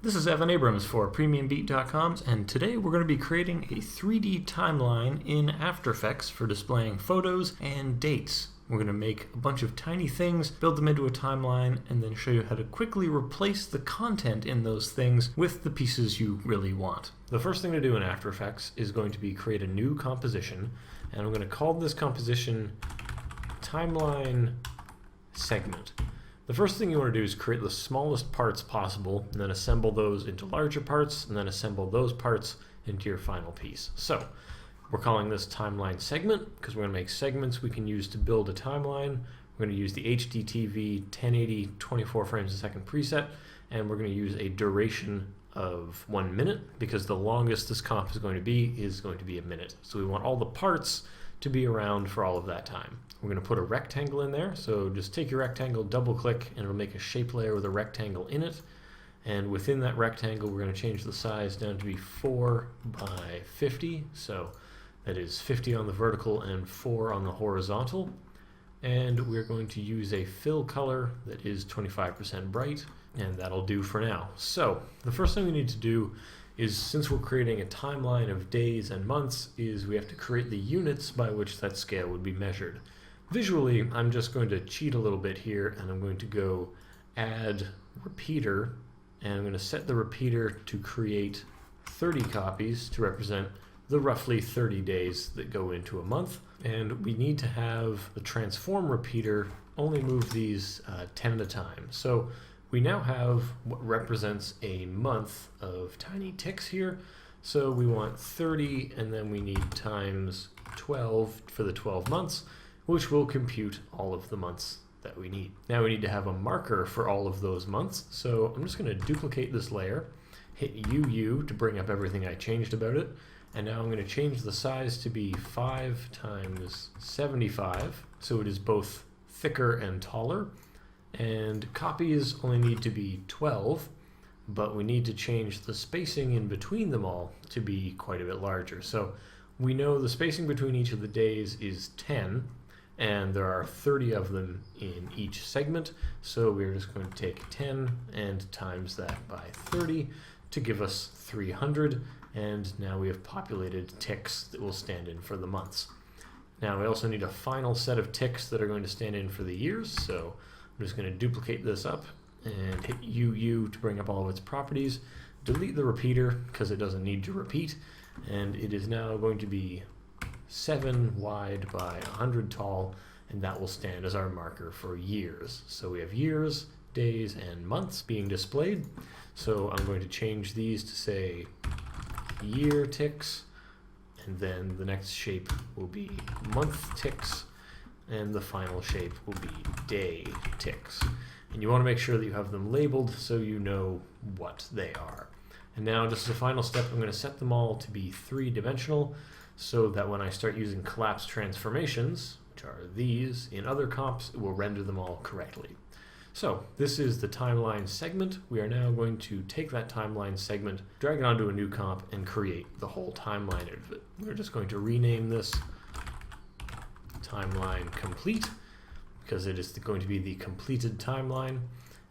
This is Evan Abrams for PremiumBeat.com, and today we're going to be creating a 3D timeline in After Effects for displaying photos and dates. We're going to make a bunch of tiny things, build them into a timeline, and then show you how to quickly replace the content in those things with the pieces you really want. The first thing to do in After Effects is going to be create a new composition, and I'm going to call this composition Timeline Segment. The first thing you want to do is create the smallest parts possible, and then assemble those into larger parts, and then assemble those parts into your final piece. So we're calling this Timeline Segment because we're going to make segments we can use to build a timeline. We're going to use the HDTV 1080 24 frames a second preset, and we're going to use a duration of 1 minute because the longest this comp is going to be a minute. So we want all the parts to be around for all of that time. We're going to put a rectangle in there, so just take your rectangle, double click, and it'll make a shape layer with a rectangle in it. And within that rectangle, we're going to change the size down to be 4 by 50, so that is 50 on the vertical and 4 on the horizontal. And we're going to use a fill color that is 25% bright, and that'll do for now. So the first thing we need to do is, since we're creating a timeline of days and months, is we have to create the units by which that scale would be measured. Visually, I'm just going to cheat a little bit here, and I'm going to go add repeater, and I'm going to set the repeater to create 30 copies to represent the roughly 30 days that go into a month. And we need to have the transform repeater only move these 10 at a time. So we now have what represents a month of tiny ticks here. So we want 30, and then we need times 12 for the 12 months, which will compute all of the months that we need. Now we need to have a marker for all of those months. So I'm just going to duplicate this layer, hit UU to bring up everything I changed about it. And now I'm going to change the size to be 5 times 75. So it is both thicker and taller. And copies only need to be 12, but we need to change the spacing in between them all to be quite a bit larger. So we know the spacing between each of the days is 10, and there are 30 of them in each segment. So we're just going to take 10 and times that by 30 to give us 300. And now we have populated ticks that will stand in for the months. Now we also need a final set of ticks that are going to stand in for the years. So I'm just going to duplicate this up and hit UU to bring up all of its properties. Delete the repeater because it doesn't need to repeat. And it is now going to be 7 wide by 100 tall, and that will stand as our marker for years. So we have years, days, and months being displayed. So I'm going to change these to say year ticks, and then the next shape will be month ticks, and the final shape will be day ticks. And you want to make sure that you have them labeled so you know what they are. And now, just as a final step, I'm going to set them all to be 3-dimensional so that when I start using collapse transformations, which are these, in other comps, it will render them all correctly. So this is the timeline segment. We are now going to take that timeline segment, drag it onto a new comp, and create the whole timeline of it. We're just going to rename this Timeline Complete because it is going to be the completed timeline.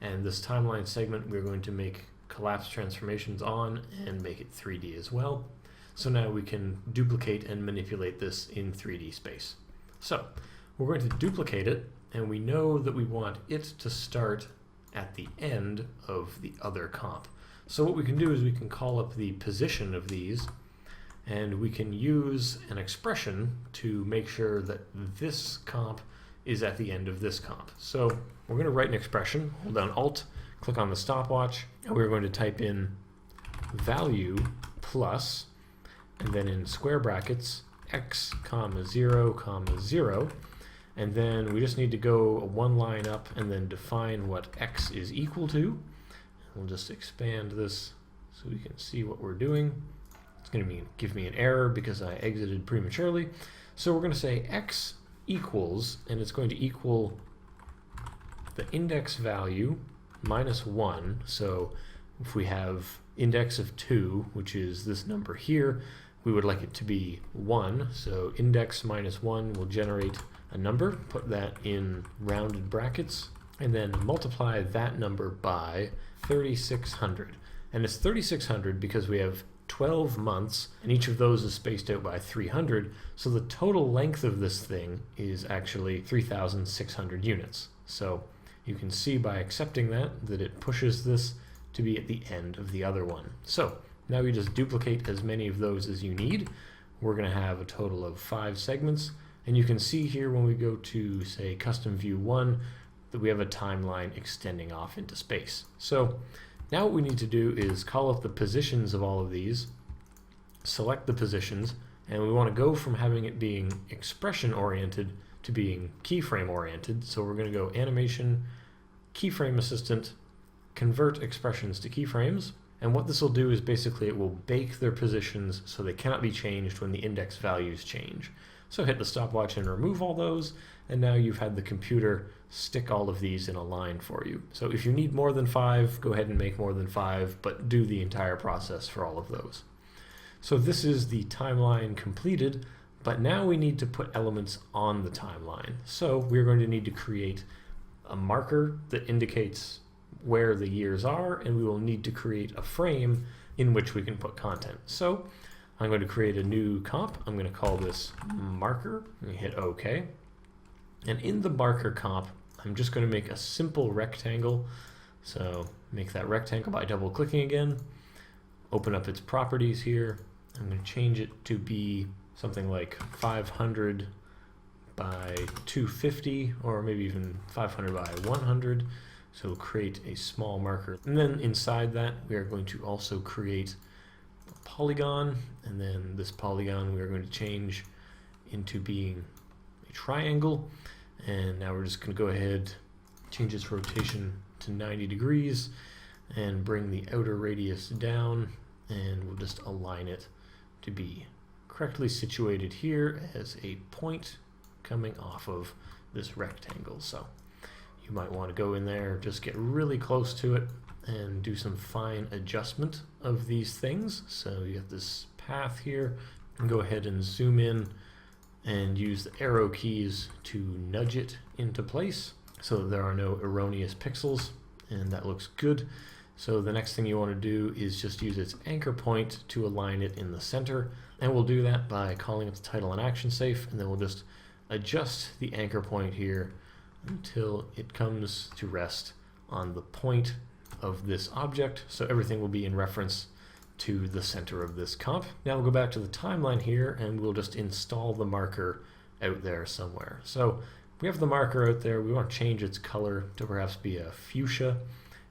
And this timeline segment we're going to make collapse transformations on and make it 3D as well. So now we can duplicate and manipulate this in 3D space. So we're going to duplicate it, and we know that we want it to start at the end of the other comp. So what we can do is we can call up the position of these, and we can use an expression to make sure that this comp is at the end of this comp. So we're going to write an expression, hold down Alt, click on the stopwatch, and we're going to type in value plus, and then in square brackets, x comma 0 comma 0. And then we just need to go one line up and then define what x is equal to. We'll just expand this so we can see what we're doing. It's going to give me an error because I exited prematurely. So we're going to say x equals, and it's going to equal the index value minus 1. So if we have index of 2, which is this number here, we would like it to be 1. So index minus 1 will generate a number, put that in rounded brackets, and then multiply that number by 3600. And it's 3600 because we have 12 months, and each of those is spaced out by 300, so the total length of this thing is actually 3600 units. So you can see by accepting that it pushes this to be at the end of the other one. So now you just duplicate as many of those as you need. We're going to have a total of 5 segments, and you can see here when we go to, say, custom view 1, that we have a timeline extending off into space. So now what we need to do is call up the positions of all of these, select the positions, and we want to go from having it being expression oriented to being keyframe oriented. So we're going to go animation, keyframe assistant, convert expressions to keyframes. And what this will do is basically it will bake their positions so they cannot be changed when the index values change. So hit the stopwatch and remove all those, and now you've had the computer stick all of these in a line for you. So if you need more than 5, go ahead and make more than 5, but do the entire process for all of those. So this is the timeline completed, but now we need to put elements on the timeline. So we're going to need to create a marker that indicates where the years are, and we will need to create a frame in which we can put content. So I'm going to create a new comp. I'm going to call this marker, and hit OK. And in the marker comp, I'm just going to make a simple rectangle. So make that rectangle by double clicking again, open up its properties here. I'm going to change it to be something like 500 by 250, or maybe even 500 by 100. So we'll create a small marker. And then inside that, we are going to also create a polygon. And then this polygon we are going to change into being a triangle. And now we're just going to go ahead, change its rotation to 90 degrees, and bring the outer radius down, and we'll just align it to be correctly situated here as a point coming off of this rectangle. So you might want to go in there, just get really close to it, and do some fine adjustment of these things. So you have this path here, and go ahead and zoom in and use the arrow keys to nudge it into place so that there are no erroneous pixels, and that looks good. So the next thing you want to do is just use its anchor point to align it in the center, and we'll do that by calling up the title and action safe, and then we'll just adjust the anchor point here until it comes to rest on the point of this object, so everything will be in reference to the center of this comp. Now we'll go back to the timeline here, and we'll just install the marker out there somewhere. So we have the marker out there. We want to change its color to perhaps be a fuchsia,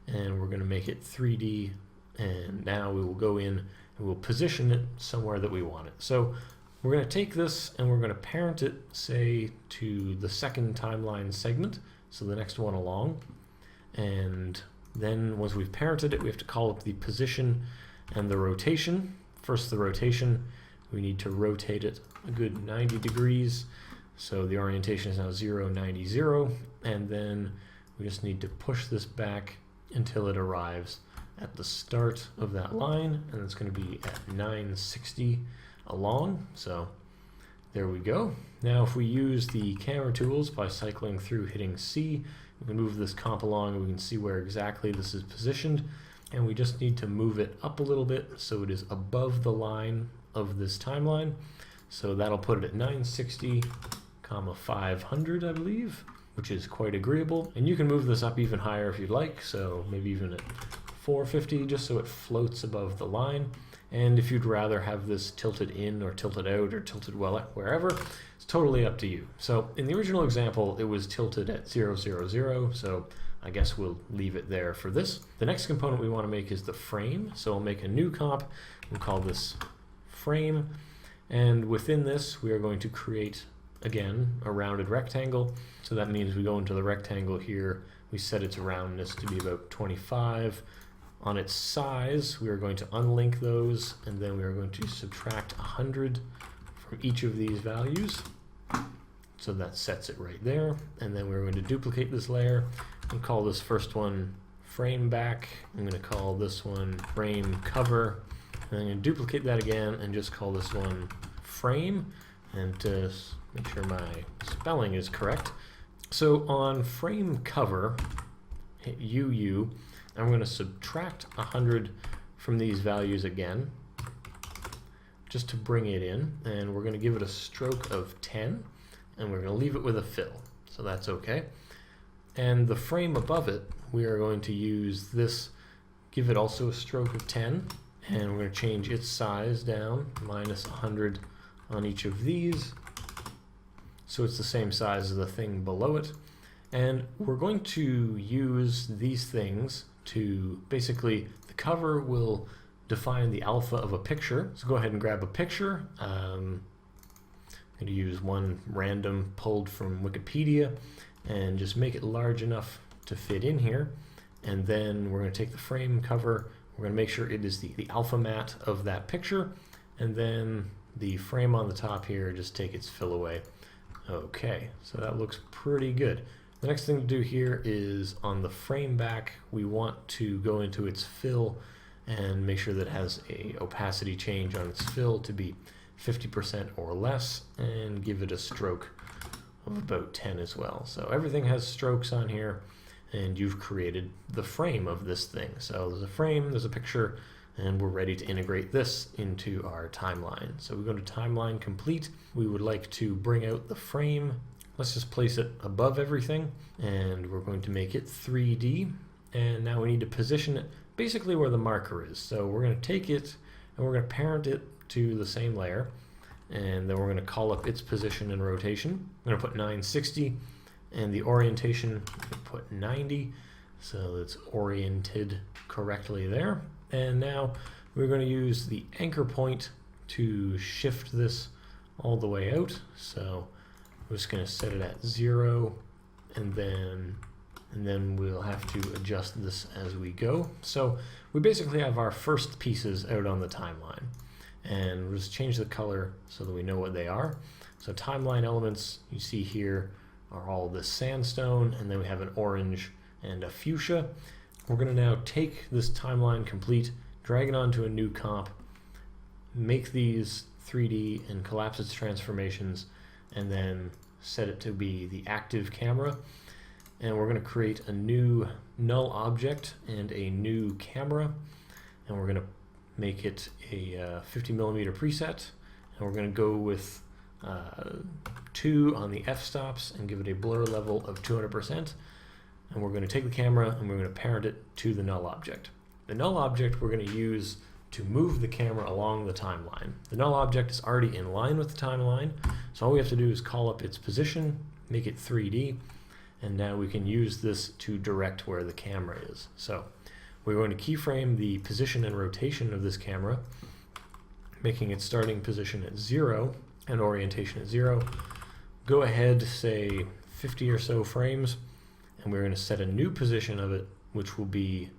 and we're going to make it 3D, and now we will go in and we'll position it somewhere that we want it. So we're going to take this and we're going to parent it, say, to the second timeline segment, so the next one along. And then once we've parented it, we have to call up the position and the rotation. First, the rotation, we need to rotate it a good 90 degrees. So the orientation is now 0, 90, 0. And then we just need to push this back until it arrives at the start of that line. And it's going to be at 960 along. So there we go. Now if we use the camera tools by cycling through, hitting C, we can move this comp along, and we can see where exactly this is positioned. And we just need to move it up a little bit so it is above the line of this timeline. So that'll put it at 960, 500, I believe, which is quite agreeable. And you can move this up even higher if you'd like, so maybe even at 450, just so it floats above the line. And if you'd rather have this tilted in or tilted out or tilted well wherever, it's totally up to you. So in the original example, it was tilted at 0, 0, 0, so I guess we'll leave it there for this. The next component we want to make is the frame. So we'll make a new comp. We'll call this frame. And within this, we are going to create, again, a rounded rectangle. So that means we go into the rectangle here. We set its roundness to be about 25. On its size, we are going to unlink those, and then we are going to subtract 100 from each of these values. So that sets it right there. And then we're going to duplicate this layer and call this first one frame back. I'm going to call this one frame cover. And I'm going to duplicate that again and just call this one frame. And to make sure my spelling is correct. So on frame cover, hit UU. I'm going to subtract 100 from these values again, just to bring it in, and we're going to give it a stroke of 10, and we're going to leave it with a fill, so that's okay. And the frame above it, we are going to use this, give it also a stroke of 10, and we're going to change its size down, minus 100 on each of these, so it's the same size as the thing below it. And we're going to use these things to basically, the cover will define the alpha of a picture. So go ahead and grab a picture. I'm going to use one random pulled from Wikipedia and just make it large enough to fit in here. And then we're going to take the frame cover, we're going to make sure it is the alpha matte of that picture, and then the frame on the top here, just take its fill away. Okay, so that looks pretty good. The next thing to do here is on the frame back, we want to go into its fill and make sure that it has a opacity change on its fill to be 50% or less, and give it a stroke of about 10 as well. So everything has strokes on here, and you've created the frame of this thing. So there's a frame, there's a picture, and we're ready to integrate this into our timeline. So we go to timeline complete. We would like to bring out the frame. Let's just place it above everything, and we're going to make it 3D. And now we need to position it basically where the marker is. So we're going to take it and we're going to parent it to the same layer, and then we're going to call up its position and rotation. I'm going to put 960, and the orientation, put 90, so it's oriented correctly there. And now we're going to use the anchor point to shift this all the way out. So we're just going to set it at 0, and then we'll have to adjust this as we go. So we basically have our first pieces out on the timeline, and we'll just change the color so that we know what they are. So timeline elements you see here are all this sandstone, and then we have an orange and a fuchsia. We're going to now take this timeline complete, drag it onto a new comp, make these 3D and collapse its transformations, and then set it to be the active camera. And we're going to create a new null object and a new camera, and we're going to make it a 50mm preset, and we're going to go with 2 on the f-stops and give it a blur level of 200%. And we're going to take the camera and we're going to parent it to the null object. The null object we're going to use to move the camera along the timeline. The null object is already in line with the timeline, so all we have to do is call up its position, make it 3D, and now we can use this to direct where the camera is. So we're going to keyframe the position and rotation of this camera, making its starting position at 0 and orientation at 0. Go ahead, say 50 or so frames, and we're going to set a new position of it, which will be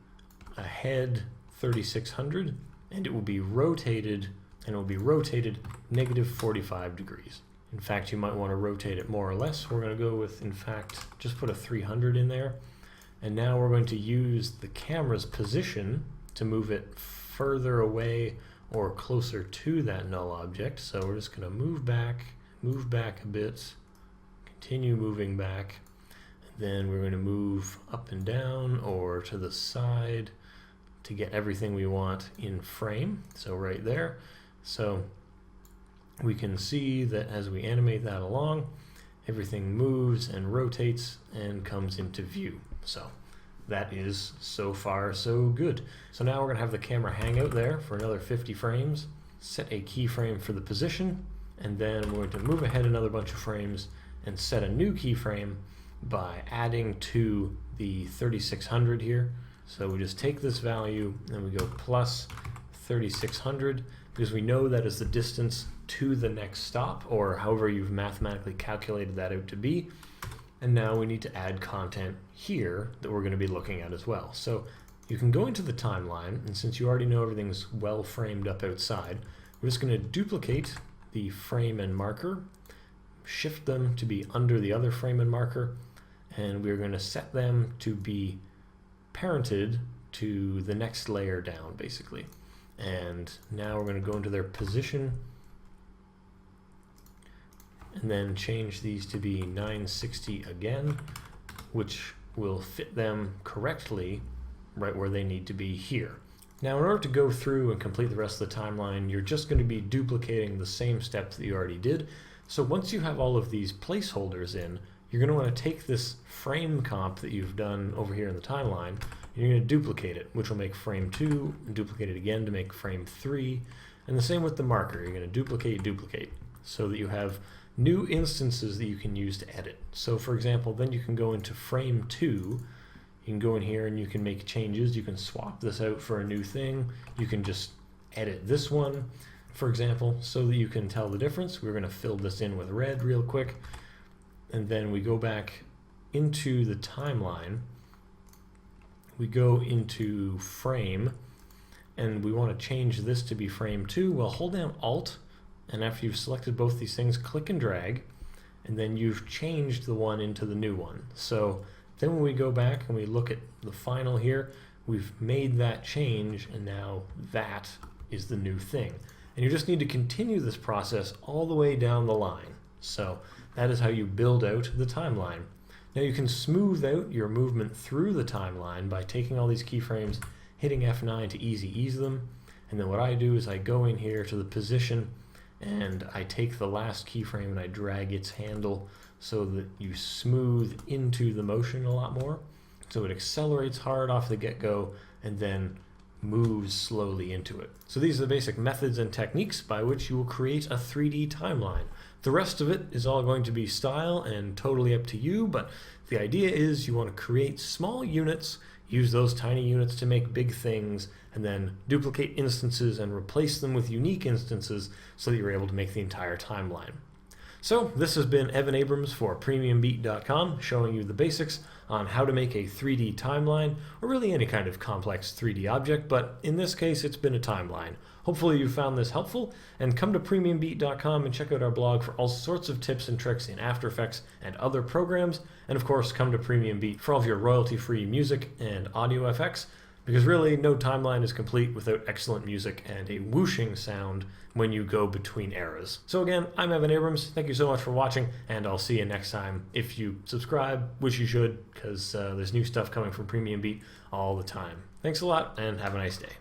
ahead 3600, and it will be rotated, and it will be rotated negative 45 degrees. In fact, you might want to rotate it more or less. We're going to go with, in fact, just put a 300 in there. And now we're going to use the camera's position to move it further away or closer to that null object. So we're just going to move back a bit, continue moving back. Then we're going to move up and down or to the side to get everything we want in frame. So right there. So we can see that as we animate that along, everything moves and rotates and comes into view. So that is so far so good. So now we're going to have the camera hang out there for another 50 frames, set a keyframe for the position, and then we're going to move ahead another bunch of frames and set a new keyframe by adding to the 3600 here. So we just take this value and we go plus 3600, because we know that is the distance to the next stop, or however you've mathematically calculated that out to be. And now we need to add content here that we're going to be looking at as well. So you can go into the timeline, and since you already know everything's well framed up outside, we're just going to duplicate the frame and marker, shift them to be under the other frame and marker, and we're going to set them to be parented to the next layer down, basically. And now we're going to go into their position and then change these to be 960 again, which will fit them correctly right where they need to be here. Now, in order to go through and complete the rest of the timeline, you're just going to be duplicating the same steps that you already did. So once you have all of these placeholders in, you're going to want to take this frame comp that you've done over here in the timeline, and you're going to duplicate it, which will make frame 2, and duplicate it again to make frame 3, and the same with the marker. You're going to duplicate, so that you have new instances that you can use to edit. So for example, then you can go into frame 2, you can go in here and you can make changes. You can swap this out for a new thing. You can just edit this one, for example, so that you can tell the difference. We're going to fill this in with red real quick. And then we go back into the timeline. We go into frame, and we want to change this to be frame 2. Well, hold down Alt, and after you've selected both these things, click and drag, and then you've changed the one into the new one. So then when we go back and we look at the final here, we've made that change, and now that is the new thing. And you just need to continue this process all the way down the line. So that is how you build out the timeline. Now you can smooth out your movement through the timeline by taking all these keyframes, hitting F9 to easy ease them, and then what I do is I go in here to the position and I take the last keyframe and I drag its handle so that you smooth into the motion a lot more. So it accelerates hard off the get-go and then moves slowly into it. So these are the basic methods and techniques by which you will create a 3D timeline. The rest of it is all going to be style and totally up to you, but the idea is you want to create small units, use those tiny units to make big things, and then duplicate instances and replace them with unique instances so that you're able to make the entire timeline. So this has been Evan Abrams for PremiumBeat.com, showing you the basics on how to make a 3D timeline, or really any kind of complex 3D object, but in this case it's been a timeline. Hopefully you found this helpful, and come to PremiumBeat.com and check out our blog for all sorts of tips and tricks in After Effects and other programs, and of course come to Premium Beat for all of your royalty-free music and audio effects, because really no timeline is complete without excellent music and a whooshing sound when you go between eras. So again, I'm Evan Abrams. Thank you so much for watching, and I'll see you next time. If you subscribe, which you should, because there's new stuff coming from Premium Beat all the time. Thanks a lot, and have a nice day.